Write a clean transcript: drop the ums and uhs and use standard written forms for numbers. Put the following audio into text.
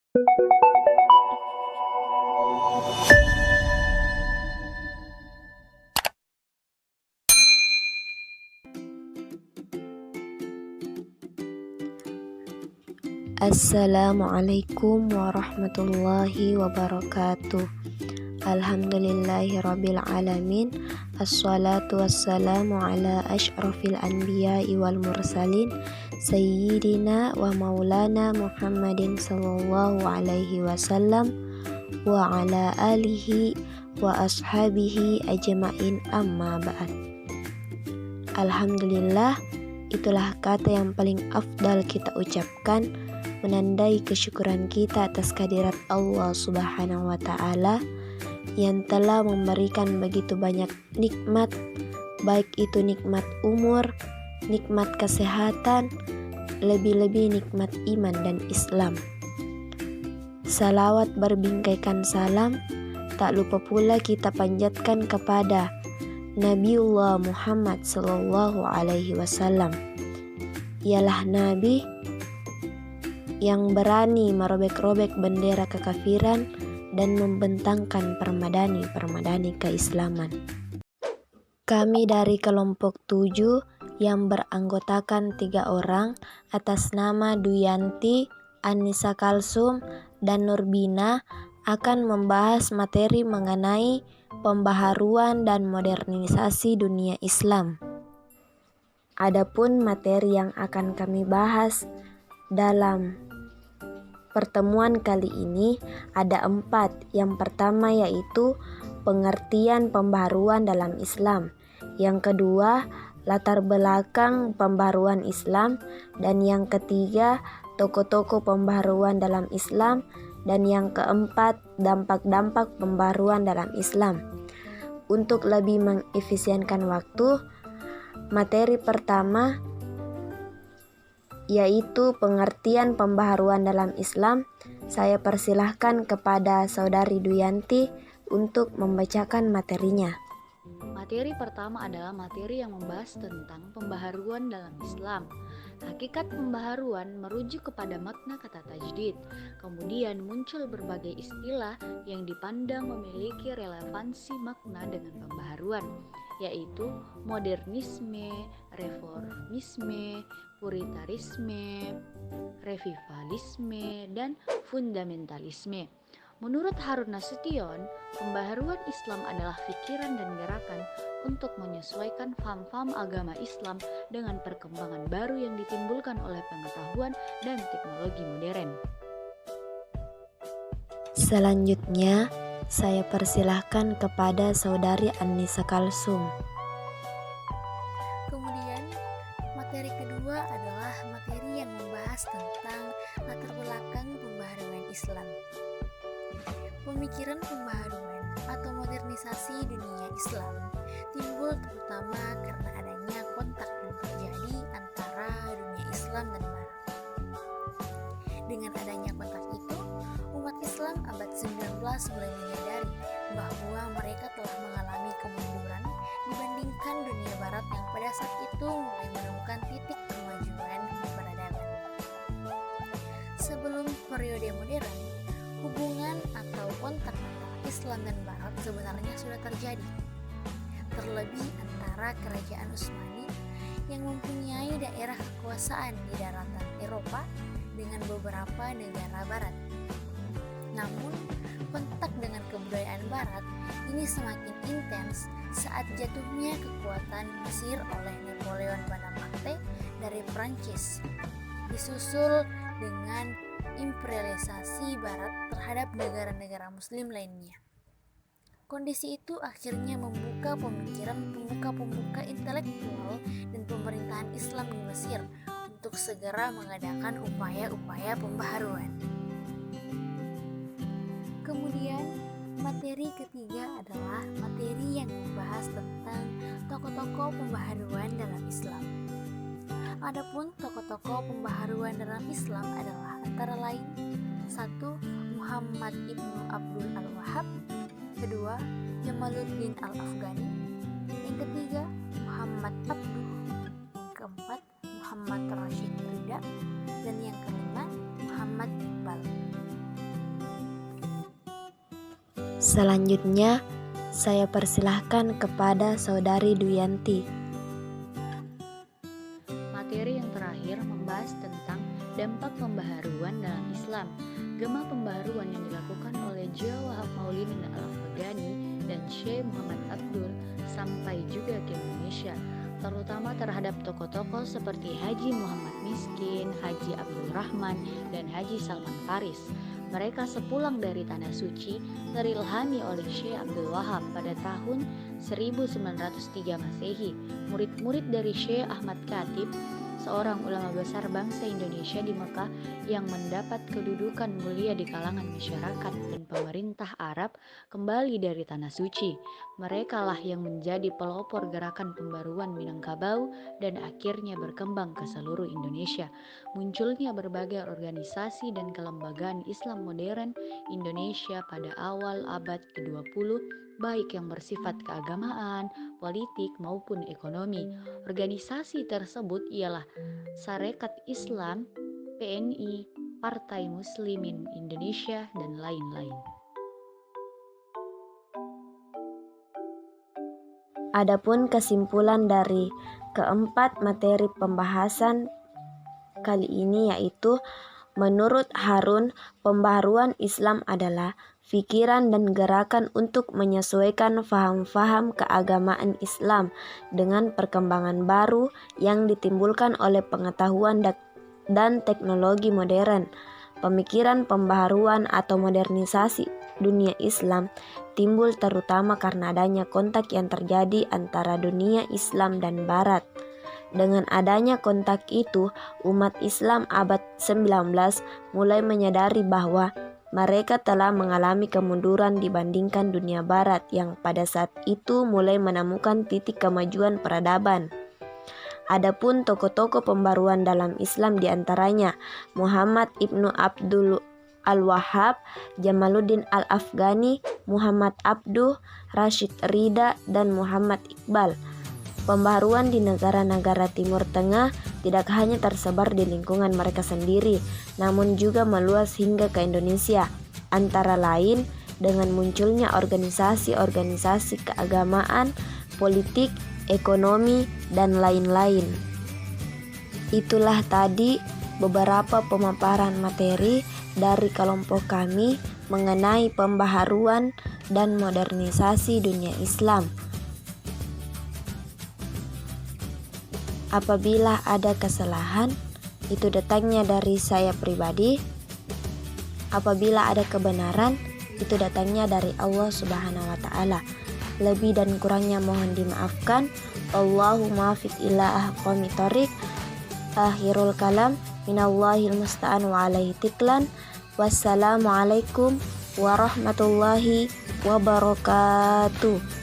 Assalamualaikum warahmatullahi wabarakatuh. Alhamdulillahirabbil alamin. Assalatu wassalamu ala asyrafil anbiya'i wal mursalin sayyidina wa maulana Muhammadin sallallahu alaihi wasallam wa ala alihi wa ashabihi ajma'in, amma ba'd. Alhamdulillah, itulah kata yang paling afdal kita ucapkan, menandai kesyukuran kita atas kehadirat Allah Subhanahu wa Ta'ala yang telah memberikan begitu banyak nikmat, baik itu nikmat umur, nikmat kesehatan, lebih-lebih nikmat iman dan Islam. Salawat berbingkaikan salam tak lupa pula kita panjatkan kepada Nabiullah Muhammad sallallahu alaihi wasallam. Ialah nabi yang berani merobek-robek bendera kekafiran dan membentangkan permadani keislaman. Kami dari kelompok 7 yang beranggotakan 3 orang atas nama Duyanti, Annisa Kalsum, dan Nurbina akan membahas materi mengenai pembaharuan dan modernisasi dunia Islam. Adapun materi yang akan kami bahas dalam pertemuan kali ini ada 4. Yang pertama yaitu pengertian pembaharuan dalam Islam. Yang kedua, latar belakang pembaharuan Islam. Dan yang ketiga, tokoh-tokoh pembaharuan dalam Islam. Dan yang keempat, dampak-dampak pembaharuan dalam Islam. Untuk lebih mengefisienkan waktu, materi pertama yaitu pengertian pembaharuan dalam Islam. Saya persilahkan kepada Saudari Duyanti untuk membacakan materinya. Materi pertama adalah materi yang membahas tentang pembaharuan dalam Islam. Hakikat pembaharuan merujuk kepada makna kata tajdid. Kemudian muncul berbagai istilah yang dipandang memiliki relevansi makna dengan pembaharuan, yaitu modernisme, reformisme, puritarisme, revivalisme, dan fundamentalisme. Menurut Harun Nasution, pembaharuan Islam adalah pikiran dan gerakan untuk menyesuaikan faham-faham agama Islam dengan perkembangan baru yang ditimbulkan oleh pengetahuan dan teknologi modern. Selanjutnya, saya persilahkan kepada Saudari Annisa Kalsum. Kemudian, materi kedua adalah materi yang membahas tentang latar belakang pembaharuan Islam. Pemikiran pembaharuan atau modernisasi dunia Islam timbul terutama karena adanya kontak yang terjadi antara dunia Islam dan Barat. Dengan adanya kontak itu, umat Islam abad 19 mulai menyadari bahwa mereka telah mengalami kemunduran dibandingkan dunia Barat yang pada saat itu mulai menemukan titik kemajuan peradaban. Sebelum periode modern, hubungan atau kontak antara Islam dan Barat sebenarnya sudah terjadi, terlebih antara kerajaan Utsmani yang mempunyai daerah kekuasaan di daratan Eropa dengan beberapa negara Barat. Namun, kontak dengan kebudayaan Barat ini semakin intens saat jatuhnya kekuatan Mesir oleh Napoleon Bonaparte dari Prancis, disusul dengan imperialisasi Barat terhadap negara-negara Muslim lainnya. Kondisi itu akhirnya membuka pemikiran pemuka-pemuka intelektual dan pemerintahan Islam di Mesir untuk segera mengadakan upaya-upaya pembaharuan. Kemudian, materi ketiga adalah materi yang membahas tentang tokoh-tokoh pembaharuan dalam Islam. Adapun tokoh-tokoh pembaharuan dalam Islam adalah antara lain: 1. Muhammad ibnu Abdul al-Wahhab, 2. Jamaluddin al-Afghani, yang ketiga Muhammad Abduh, yang keempat Muhammad Rashid Rida, dan yang kelima Muhammad Iqbal. Selanjutnya, saya persilahkan kepada Saudari Duyanti. Materi yang terakhir membahas tentang dampak pembaharuan dalam Islam. Gema pembaharuan yang dilakukan oleh Syekh Wahab Maulidin Al-Afghani dan Syekh Muhammad Abdul sampai juga ke Indonesia, terutama terhadap tokoh-tokoh seperti Haji Muhammad Miskin, Haji Abdul Rahman, dan Haji Salman Faris. Mereka sepulang dari Tanah Suci terilhami oleh Syekh Abdul Wahab pada tahun 1903 Masehi. Murid-murid dari Syekh Ahmad Khatib, seorang ulama besar bangsa Indonesia di Mekah yang mendapat kedudukan mulia di kalangan masyarakat dan pemerintah Arab, kembali dari Tanah Suci. Merekalah yang menjadi pelopor gerakan pembaruan Minangkabau dan akhirnya berkembang ke seluruh Indonesia. Munculnya berbagai organisasi dan kelembagaan Islam modern Indonesia pada awal abad ke-20, baik yang bersifat keagamaan, politik maupun ekonomi. Organisasi tersebut ialah Sarekat Islam, PNI, Partai Muslimin Indonesia, dan lain-lain. Adapun kesimpulan dari keempat materi pembahasan kali ini yaitu, menurut Harun, pembaharuan Islam adalah pikiran dan gerakan untuk menyesuaikan faham-faham keagamaan Islam dengan perkembangan baru yang ditimbulkan oleh pengetahuan dan teknologi modern. Pemikiran pembaharuan atau modernisasi dunia Islam timbul terutama karena adanya kontak yang terjadi antara dunia Islam dan Barat. Dengan adanya kontak itu, umat Islam abad 19 mulai menyadari bahwa mereka telah mengalami kemunduran dibandingkan dunia Barat yang pada saat itu mulai menemukan titik kemajuan peradaban. Adapun tokoh-tokoh pembaruan dalam Islam diantaranya Muhammad Ibnu Abdul Al-Wahhab, Jamaluddin Al-Afghani, Muhammad Abduh, Rashid Rida, dan Muhammad Iqbal. Pembaharuan di negara-negara Timur Tengah tidak hanya tersebar di lingkungan mereka sendiri, namun juga meluas hingga ke Indonesia, antara lain dengan munculnya organisasi-organisasi keagamaan, politik, ekonomi, dan lain-lain. Itulah tadi beberapa pemaparan materi dari kelompok kami mengenai pembaharuan dan modernisasi dunia Islam. Apabila ada kesalahan, itu datangnya dari saya pribadi. Apabila ada kebenaran, itu datangnya dari Allah Subhanahu wa Ta'ala. Lebih dan kurangnya mohon dimaafkan. Allahumma muwaffiq ila aqwamit thoriq. Akhirul kalam, minallahil musta'an wa alaihi tiklan. Wassalamualaikum warahmatullahi wabarakatuh.